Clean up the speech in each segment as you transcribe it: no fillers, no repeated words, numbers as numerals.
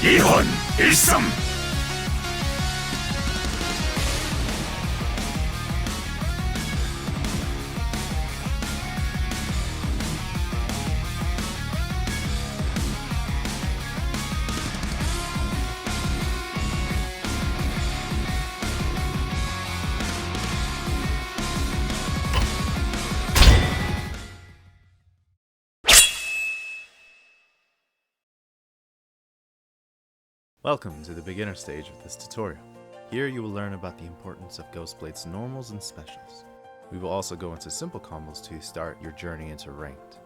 2번 1삼. Welcome to the beginner stage of this tutorial. Here you will learn about the importance of Ghostblade's normals and specials. We will also go into simple combos to start your journey into ranked.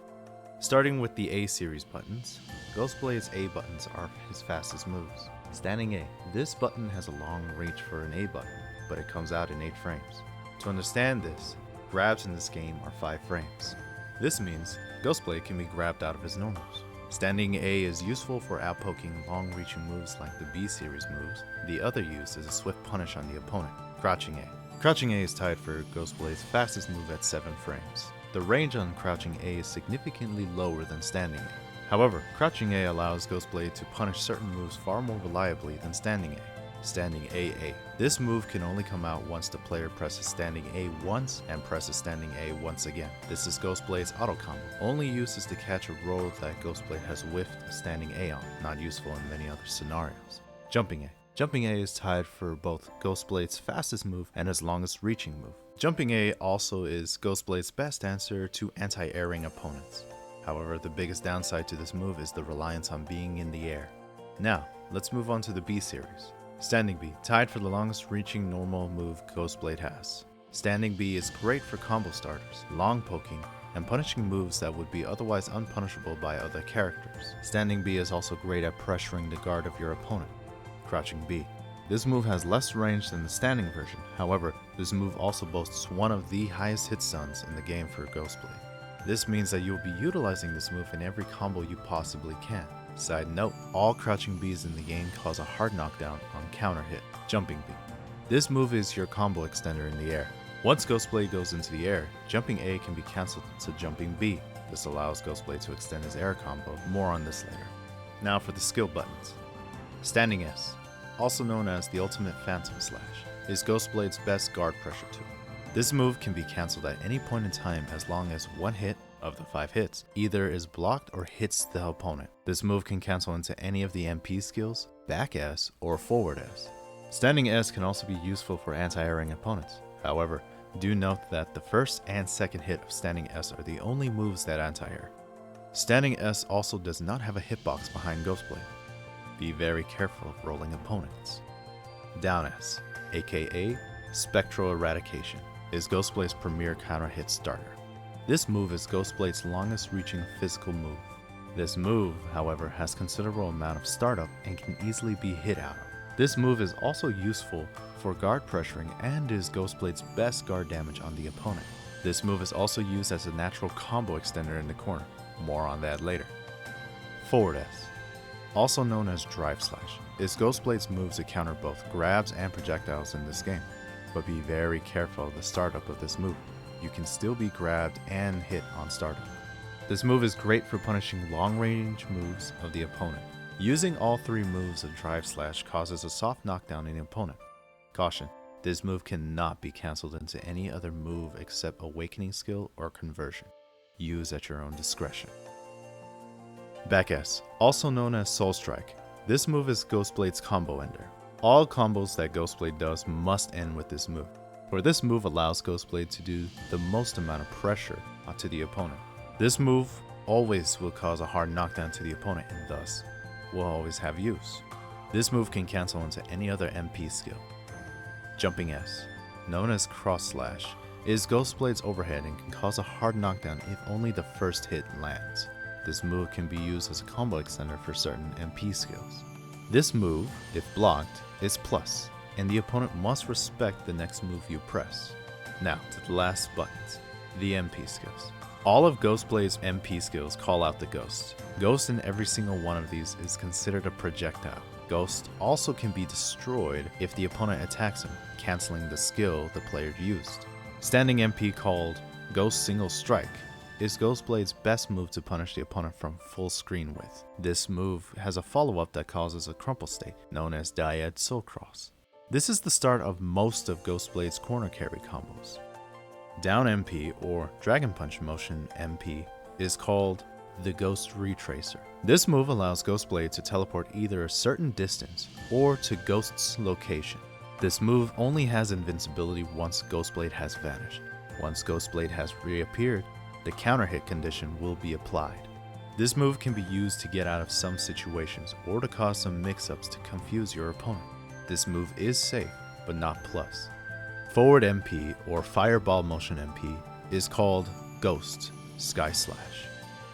Starting with the A series buttons, Ghostblade's A buttons are his fastest moves. Standing A. This button has a long reach for an A button, but it comes out in 8 frames. To understand this, grabs in this game are 5 frames. This means Ghostblade can be grabbed out of his normals. Standing A is useful for outpoking long-reaching moves like the B series moves. The other use is a swift punish on the opponent, Crouching A. Crouching A is tied for Ghostblade's fastest move at 7 frames. The range on Crouching A is significantly lower than Standing A. However, Crouching A allows Ghostblade to punish certain moves far more reliably than Standing A. Standing AA. This move can only come out once the player presses Standing A once and presses Standing A once again. This is Ghostblade's auto combo. Only uses to catch a roll that Ghostblade has whiffed a Standing A on, not useful in many other scenarios. Jumping A. Jumping A is tied for both Ghostblade's fastest move and his longest reaching move. Jumping A also is Ghostblade's best answer to anti-airing opponents. However, the biggest downside to this move is the reliance on being in the air. Now, let's move on to the B series. Standing B, tied for the longest reaching normal move Ghostblade has. Standing B is great for combo starters, long poking, and punishing moves that would be otherwise unpunishable by other characters. Standing B is also great at pressuring the guard of your opponent. Crouching B. This move has less range than the standing version, however, this move also boasts one of the highest hit stuns in the game for Ghostblade. This means that you will be utilizing this move in every combo you possibly can. Side note, all Crouching Bs in the game cause a hard knockdown on counter hit, Jumping B. This move is your combo extender in the air. Once Ghostblade goes into the air, Jumping A can be cancelled to Jumping B. This allows Ghostblade to extend his air combo, more on this later. Now for the skill buttons. Standing S, also known as the Ultimate Phantom Slash, is Ghostblade's best guard pressure tool. This move can be cancelled at any point in time as long as one hit of the 5 hits either is blocked or hits the opponent. This move can cancel into any of the MP skills, back S, or forward S. Standing S can also be useful for anti-airing opponents. However, do note that the first and second hit of Standing S are the only moves that anti-air. Standing S also does not have a hitbox behind Ghostblade. Be very careful of rolling opponents. Down S, aka Spectral Eradication, is Ghostblade's premier counter hit starter. This move is Ghostblade's longest reaching physical move. This move, however, has considerable amount of startup and can easily be hit out of. This move is also useful for guard pressuring and is Ghostblade's best guard damage on the opponent. This move is also used as a natural combo extender in the corner. More on that later. Forward S, also known as Drive Slash, is Ghostblade's move to counter both grabs and projectiles in this game. But be very careful of the startup of this move. You can still be grabbed and hit on startup. This move is great for punishing long-range moves of the opponent. Using all 3 moves of Drive Slash causes a soft knockdown in the opponent. Caution, this move cannot be cancelled into any other move except Awakening skill or Conversion. Use at your own discretion. Back S, also known as Soul Strike. This move is Ghostblade's combo ender. All combos that Ghostblade does must end with this move, for this move allows Ghostblade to do the most amount of pressure onto the opponent. This move always will cause a hard knockdown to the opponent and thus will always have use. This move can cancel into any other MP skill. Jumping S, known as Cross Slash, is Ghostblade's overhead and can cause a hard knockdown if only the first hit lands. This move can be used as a combo extender for certain MP skills. This move, if blocked, is plus, and the opponent must respect the next move you press. Now to the last buttons, the MP skills. All of Ghostblade's MP skills call out the Ghost. Ghost in every single one of these is considered a projectile. Ghost also can be destroyed if the opponent attacks him, cancelling the skill the player used. Standing MP called Ghost Single Strike is Ghostblade's best move to punish the opponent from full screen with. This move has a follow-up that causes a crumple state, known as Dyad Soul Cross. This is the start of most of Ghostblade's corner carry combos. Down MP, or Dragon Punch Motion MP, is called the Ghost Retracer. This move allows Ghostblade to teleport either a certain distance or to Ghost's location. This move only has invincibility once Ghostblade has vanished. Once Ghostblade has reappeared, the counter hit condition will be applied. This move can be used to get out of some situations or to cause some mix-ups to confuse your opponent. This move is safe, but not plus. Forward MP, or Fireball Motion MP, is called Ghost Sky Slash.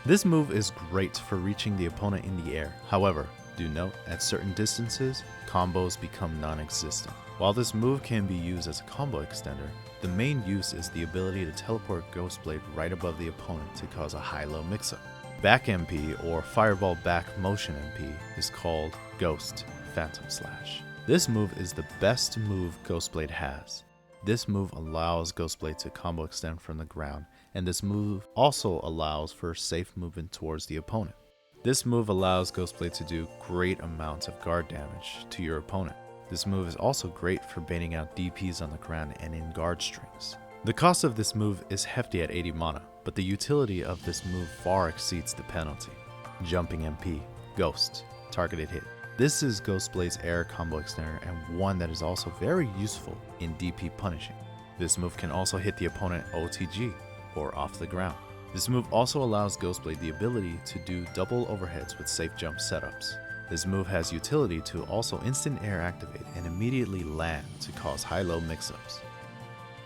This move is great for reaching the opponent in the air. However, do note, at certain distances, combos become non-existent. While this move can be used as a combo extender, the main use is the ability to teleport Ghostblade right above the opponent to cause a high-low mix-up. Back MP, or Fireball Back Motion MP, is called Ghost Phantom Slash. This move is the best move Ghostblade has. This move allows Ghostblade to combo extend from the ground, and this move also allows for safe movement towards the opponent. This move allows Ghostblade to do great amounts of guard damage to your opponent. This move is also great for baiting out DPs on the ground and in guard strings. The cost of this move is hefty at 80 mana, but the utility of this move far exceeds the penalty. Jumping MP, Ghost, Targeted Hit. This is Ghostblade's air combo extender and one that is also very useful in DP punishing. This move can also hit the opponent OTG, or off the ground. This move also allows Ghostblade the ability to do double overheads with safe jump setups. This move has utility to also instant air activate and immediately land to cause high-low mix-ups.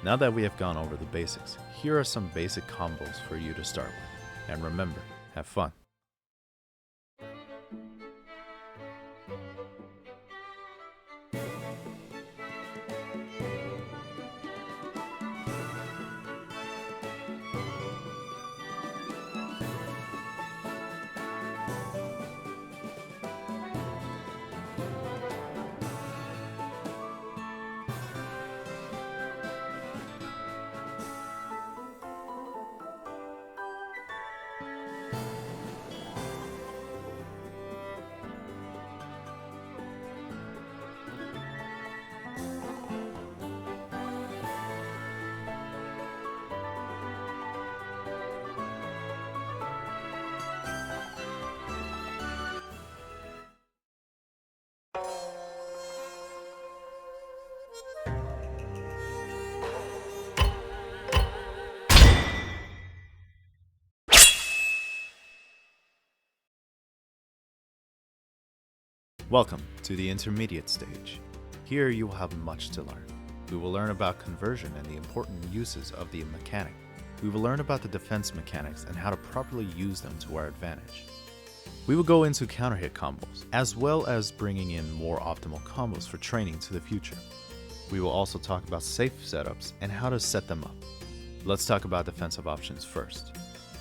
Now that we have gone over the basics, here are some basic combos for you to start with. And remember, have fun. Welcome to the intermediate stage. Here you will have much to learn. We will learn about conversion and the important uses of the mechanic. We will learn about the defense mechanics and how to properly use them to our advantage. We will go into counter hit combos, as well as bringing in more optimal combos for training to the future. We will also talk about safe setups and how to set them up. Let's talk about defensive options first.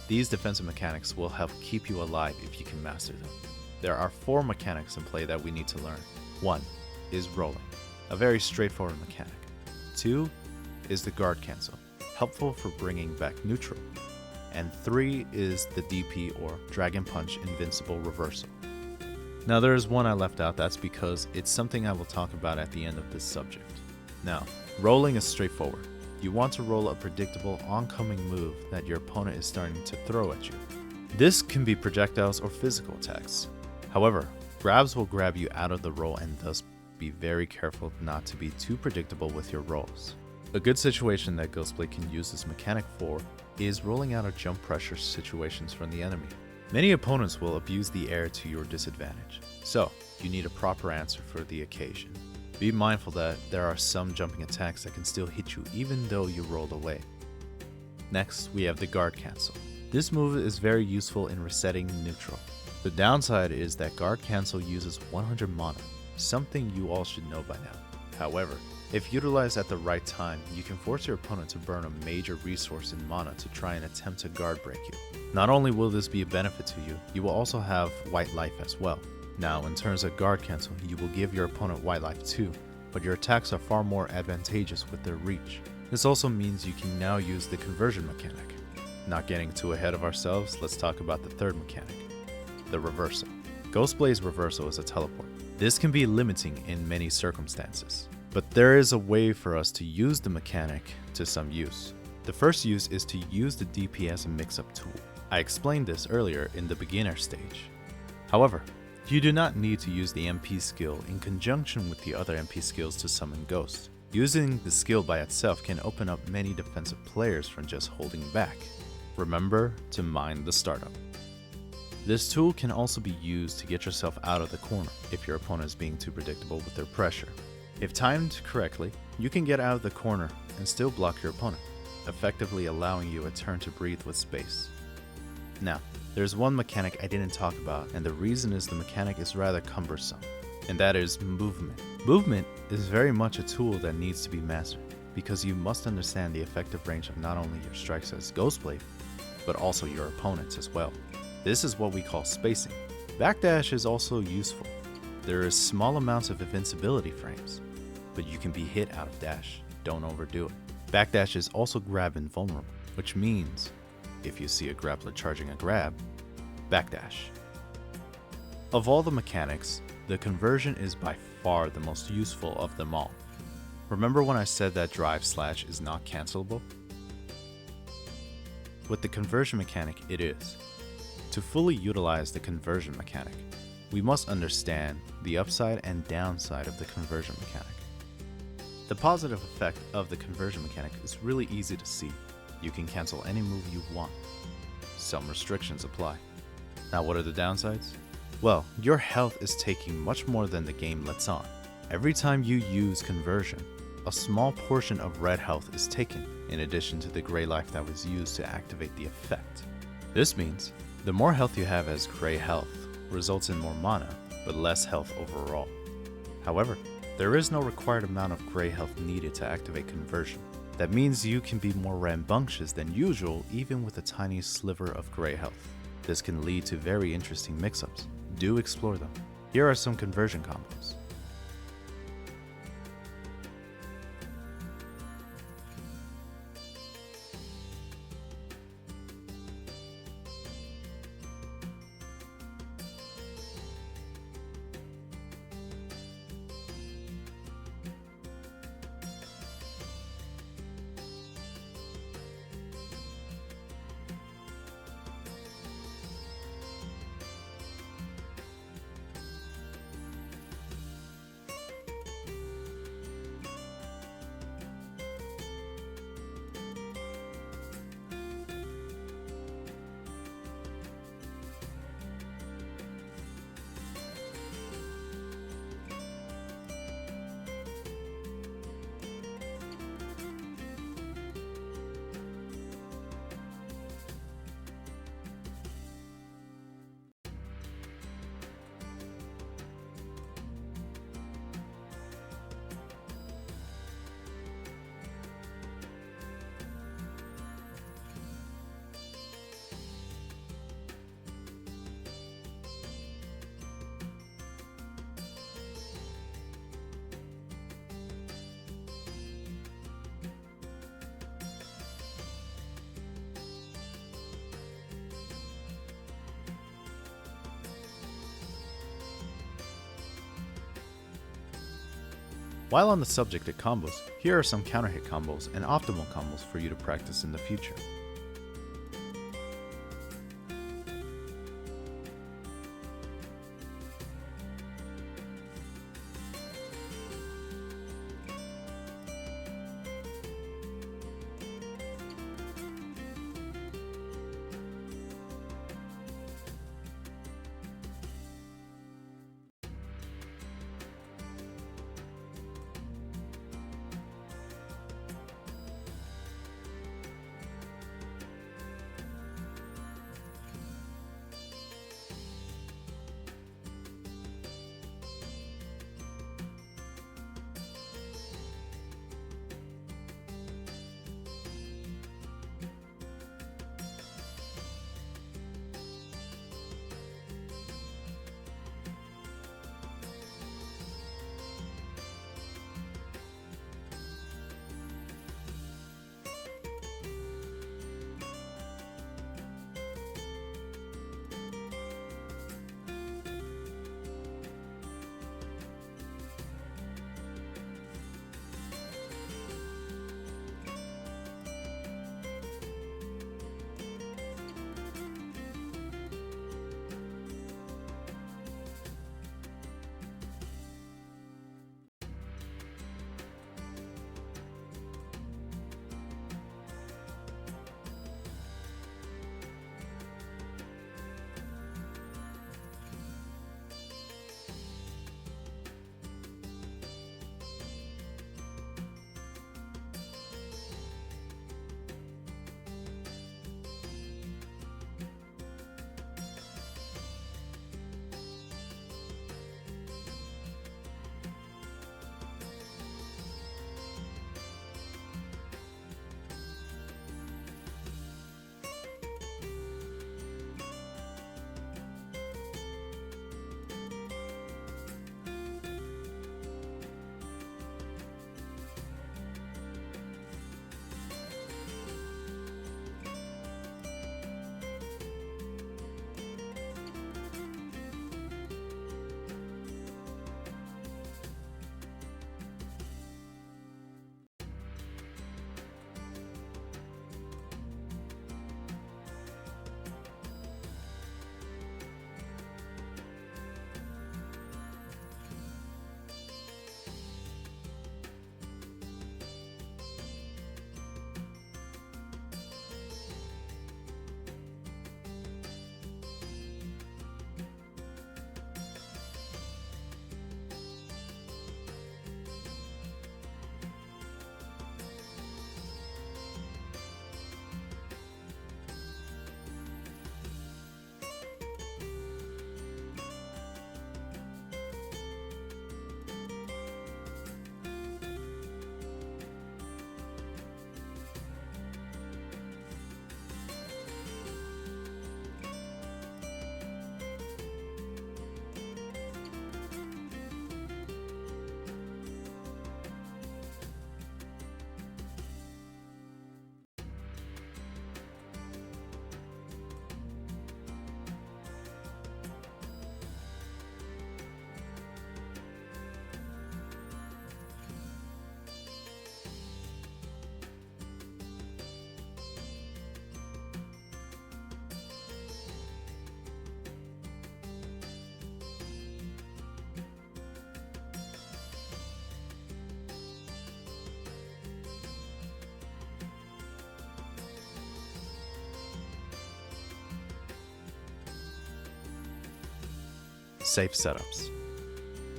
These defensive mechanics will help keep you alive if you can master them. There are 4 mechanics in play that we need to learn. 1 is rolling, a very straightforward mechanic. 2 is the guard cancel, helpful for bringing back neutral. And 3 is the DP, or Dragon Punch Invincible Reversal. Now there is one I left out, that's because it's something I will talk about at the end of this subject. Now, rolling is straightforward. You want to roll a predictable oncoming move that your opponent is starting to throw at you. This can be projectiles or physical attacks. However, grabs will grab you out of the roll, and thus be very careful not to be too predictable with your rolls. A good situation that Ghostblade can use this mechanic for is rolling out of jump pressure situations from the enemy. Many opponents will abuse the air to your disadvantage, so you need a proper answer for the occasion. Be mindful that there are some jumping attacks that can still hit you even though you rolled away. Next, we have the guard cancel. This move is very useful in resetting neutral. The downside is that guard cancel uses 100 mana, something you all should know by now. However, if utilized at the right time, you can force your opponent to burn a major resource in mana to try and attempt to guard break you. Not only will this be a benefit to you, you will also have white life as well. Now, in terms of guard cancel, you will give your opponent white life too, but your attacks are far more advantageous with their reach. This also means you can now use the conversion mechanic. Not getting too ahead of ourselves, let's talk about the third mechanic, the reversal. Ghostblade's reversal is a teleport. This can be limiting in many circumstances, but there is a way for us to use the mechanic to some use. The first use is to use the DPS mix-up tool. I explained this earlier in the beginner stage. However, you do not need to use the MP skill in conjunction with the other MP skills to summon ghosts. Using the skill by itself can open up many defensive players from just holding back. Remember to mind the startup. This tool can also be used to get yourself out of the corner if your opponent is being too predictable with their pressure. If timed correctly, you can get out of the corner and still block your opponent, effectively allowing you a turn to breathe with space. Now, there's one mechanic I didn't talk about, and the reason is the mechanic is rather cumbersome, and that is movement. Movement is very much a tool that needs to be mastered, because you must understand the effective range of not only your strikes as Ghostblade, but also your opponents as well. This is what we call spacing. Backdash is also useful. There is small amounts of invincibility frames, but you can be hit out of dash. Don't overdo it. Backdash is also grab invulnerable, which means if you see a grappler charging a grab, backdash. Of all the mechanics, the conversion is by far the most useful of them all. Remember when I said that drive slash is not cancelable? With the conversion mechanic, it is. To fully utilize the conversion mechanic, we must understand the upside and downside of the conversion mechanic. The positive effect of the conversion mechanic is really easy to see. You can cancel any move you want. Some restrictions apply. Now, what are the downsides? Well, your health is taking much more than the game lets on. Every time you use conversion, a small portion of red health is taken, in addition to the gray life that was used to activate the effect. This means the more health you have as gray health results in more mana, but less health overall. However, there is no required amount of gray health needed to activate conversion. That means you can be more rambunctious than usual even with a tiny sliver of gray health. This can lead to very interesting mix-ups. Do explore them. Here are some conversion combos. While on the subject of combos, here are some counter hit combos and optimal combos for you to practice in the future. Safe setups.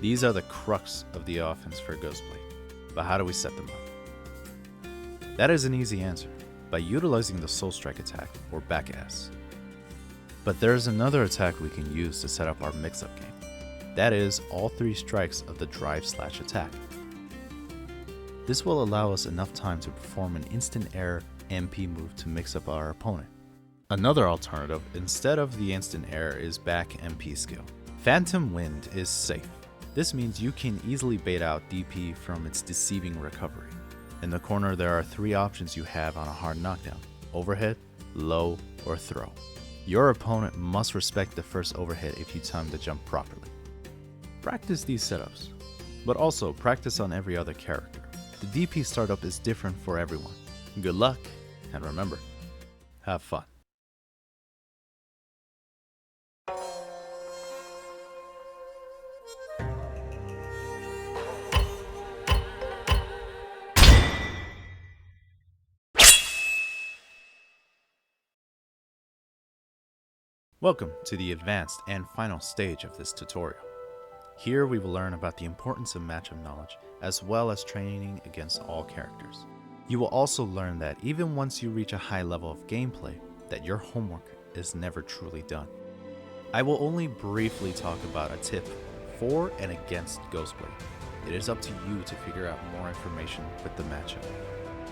These are the crux of the offense for Ghostblade, but how do we set them up? That is an easy answer, by utilizing the Soul Strike attack, or back ass. But there is another attack we can use to set up our mix-up game. That is all 3 strikes of the drive/slash attack. This will allow us enough time to perform an instant air MP move to mix up our opponent. Another alternative, instead of the instant air, is back MP skill. Phantom Wind is safe. This means you can easily bait out DP from its deceiving recovery. In the corner, there are 3 options you have on a hard knockdown: overhead, low, or throw. Your opponent must respect the first overhead if you time the jump properly. Practice these setups, but also practice on every other character. The DP startup is different for everyone. Good luck, and remember, have fun. Welcome to the advanced and final stage of this tutorial. Here we will learn about the importance of matchup knowledge, as well as training against all characters. You will also learn that even once you reach a high level of gameplay, that your homework is never truly done. I will only briefly talk about a tip for and against Ghostblade. It is up to you to figure out more information with the matchup.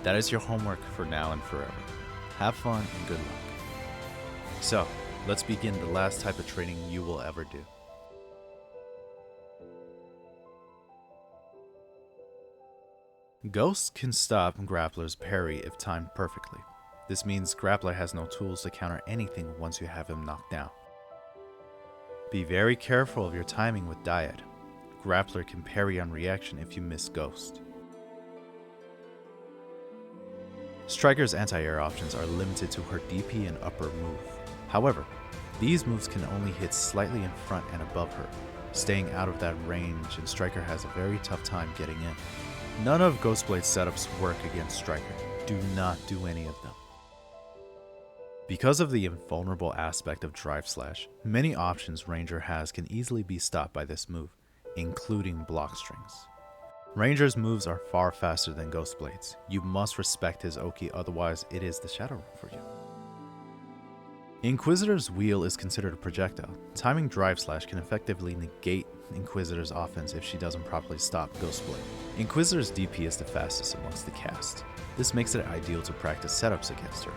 That is your homework for now and forever. Have fun and good luck. So, let's begin the last type of training you will ever do. Ghost can stop Grappler's parry if timed perfectly. This means Grappler has no tools to counter anything once you have him knocked down. Be very careful of your timing with Dyad. Grappler can parry on reaction if you miss Ghost. Striker's anti-air options are limited to her DP and upper move. However, these moves can only hit slightly in front and above her, staying out of that range, and Striker has a very tough time getting in. None of Ghostblade's setups work against Striker. Do not do any of them. Because of the invulnerable aspect of Drive Slash, many options Ranger has can easily be stopped by this move, including block strings. Ranger's moves are far faster than Ghostblade's. You must respect his Oki, otherwise it is the Shadow Realm for you. Inquisitor's wheel is considered a projectile. Timing Drive Slash can effectively negate Inquisitor's offense if she doesn't properly stop Ghostblade. Inquisitor's DP is the fastest amongst the cast. This makes it ideal to practice setups against her.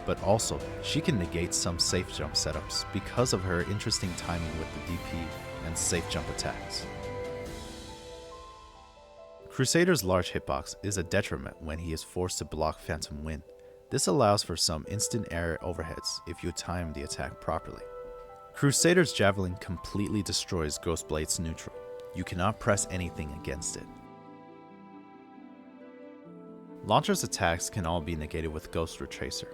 But also, she can negate some safe jump setups because of her interesting timing with the DP and safe jump attacks. Crusader's large hitbox is a detriment when he is forced to block Phantom Wind. This allows for some instant air overheads if you time the attack properly. Crusader's Javelin completely destroys Ghostblade's neutral. You cannot press anything against it. Launcher's attacks can all be negated with Ghost Retracer.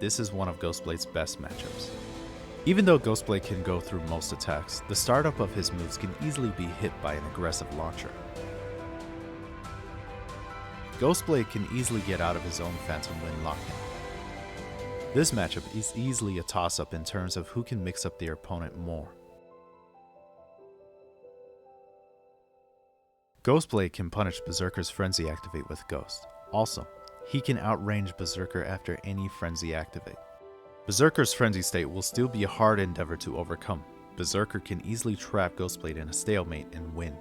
This is one of Ghostblade's best matchups. Even though Ghostblade can go through most attacks, the startup of his moves can easily be hit by an aggressive launcher. Ghostblade can easily get out of his own Phantom Wind lockdown. This matchup is easily a toss-up in terms of who can mix up their opponent more. Ghostblade can punish Berserker's Frenzy activate with Ghost. Also, he can outrange Berserker after any Frenzy activate. Berserker's Frenzy state will still be a hard endeavor to overcome. Berserker can easily trap Ghostblade in a stalemate and win.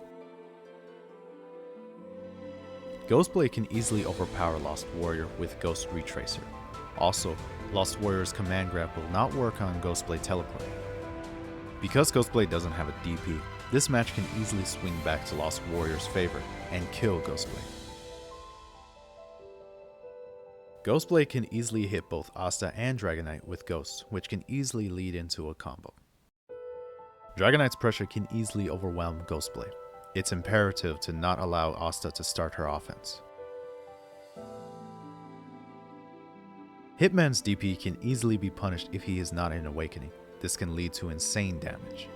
Ghostblade can easily overpower Lost Warrior with Ghost Retracer. Also, Lost Warrior's command grab will not work on Ghostblade Teleport. Because Ghostblade doesn't have a DP, this match can easily swing back to Lost Warrior's favor and kill Ghostblade. Ghostblade can easily hit both Asta and Dragonite with Ghost, which can easily lead into a combo. Dragonite's pressure can easily overwhelm Ghostblade. It's imperative to not allow Asta to start her offense. Hitman's DP can easily be punished if he is not in Awakening. This can lead to insane damage.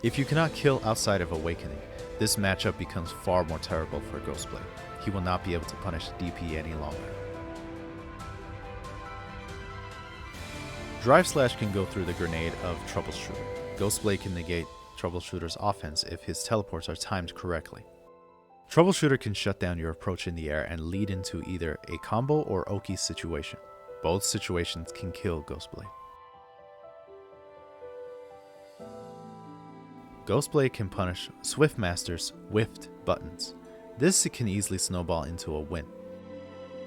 If you cannot kill outside of Awakening, this matchup becomes far more terrible for Ghostblade. He will not be able to punish DP any longer. Drive Slash can go through the grenade of Troubleshooter. Ghostblade can negate Troubleshooter's offense if his teleports are timed correctly. Troubleshooter can shut down your approach in the air and lead into either a combo or Oki situation. Both situations can kill Ghostblade. Ghostblade can punish Swiftmaster's whiffed buttons. This can easily snowball into a win.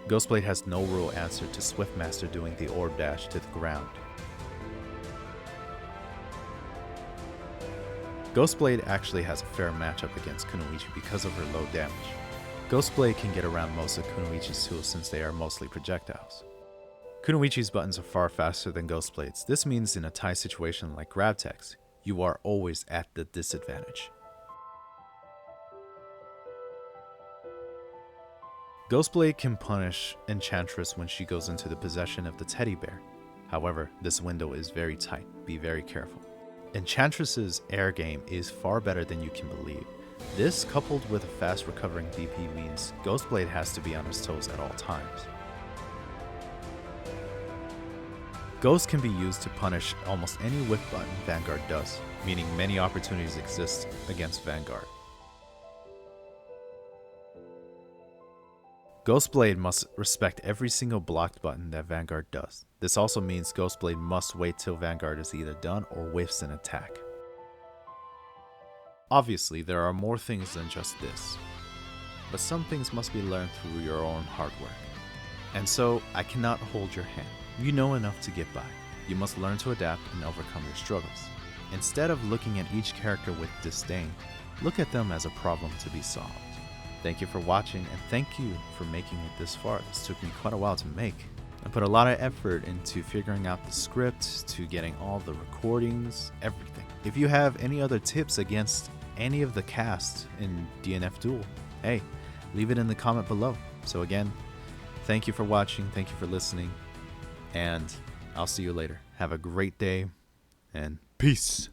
Ghostblade has no real answer to Swiftmaster doing the orb dash to the ground. Ghostblade actually has a fair matchup against Kunoichi because of her low damage. Ghostblade can get around most of Kunoichi's tools since they are mostly projectiles. Kunoichi's buttons are far faster than Ghostblade's. This means in a tie situation like grab text, you are always at the disadvantage. Ghostblade can punish Enchantress when she goes into the possession of the teddy bear. However, this window is very tight. Be very careful. Enchantress's air game is far better than you can believe. This, coupled with a fast recovering DP, means Ghostblade has to be on his toes at all times. Ghost can be used to punish almost any whiff button Vanguard does, meaning many opportunities exist against Vanguard. Ghostblade must respect every single blocked button that Vanguard does. This also means Ghostblade must wait till Vanguard is either done or whiffs an attack. Obviously, there are more things than just this, but some things must be learned through your own hard work. And so, I cannot hold your hand. You know enough to get by. You must learn to adapt and overcome your struggles. Instead of looking at each character with disdain, look at them as a problem to be solved. Thank you for watching, and thank you for making it this far. This took me quite a while to make. I put a lot of effort into figuring out the script, to getting all the recordings, everything. If you have any other tips against any of the cast in DNF Duel, hey, leave it in the comment below. So again, thank you for watching, thank you for listening, and I'll see you later. Have a great day, and peace.